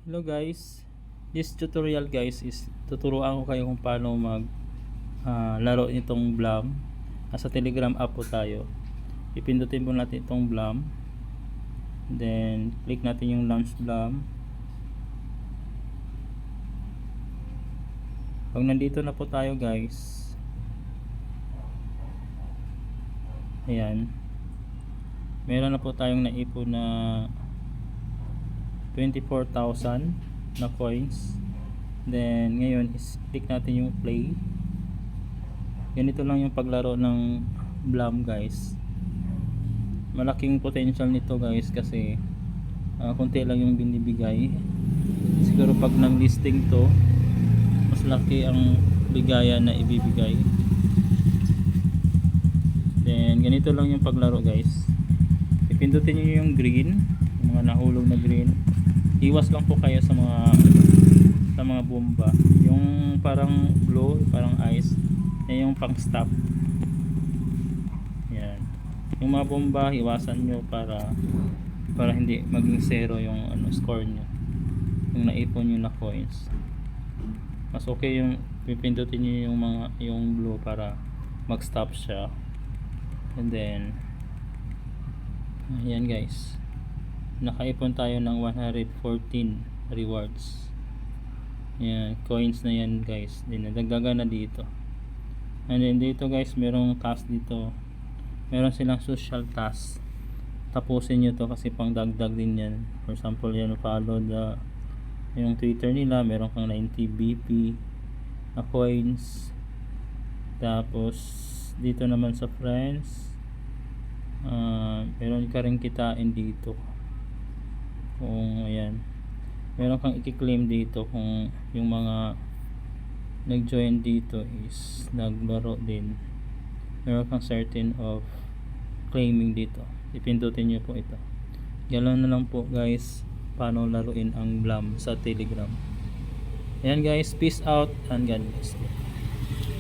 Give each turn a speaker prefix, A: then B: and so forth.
A: Hello guys, this tutorial guys is tuturuan ko kayo kung paano mag laro nitong Blam. Nasa Telegram app po tayo. Pipindutin po natin itong Blam, then click natin yung launch Blam. Pag nandito na po tayo guys, ayan, meron na po tayong naipon na 24,000 na coins. Then ngayon is click natin yung play. Ganito lang yung paglaro ng Blam guys. Malaking potential nito guys kasi konti lang yung binibigay. Siguro pag nang listing to, mas laki ang bigayan na ibibigay. Then ganito lang yung paglaro guys. Ipindutin nyo yung green, yung mga nahulog na green. Iwas lang po kayo sa mga bomba. Yung parang blue, parang ice, yan yung pang stop. Yan. Yung mga bomba, iwasan nyo para hindi maging zero yung score nyo, yung naipon nyo na coins. Mas okay yung pipindutin nyo yung blue para mag stop siya. And then ayan guys, nakaipon tayo ng 114 rewards. Yan, coins na yan guys. Then nadagdagan na dito. And then dito guys, merong task dito. Meron silang social task. Tapusin nyo to kasi pang dagdag din yan. For example, yan, follow yung Twitter nila. Meron kang 90 BP na coins. Tapos dito naman sa friends, meron ka rin kitain dito kung ayan, meron kang i-claim dito kung yung mga nag-join dito is naglaro din. Meron kang certain of claiming dito. Ipindutin nyo po ito. Ganoon na lang po guys paano laruin ang Blam sa Telegram. Ayan guys, peace out and God bless.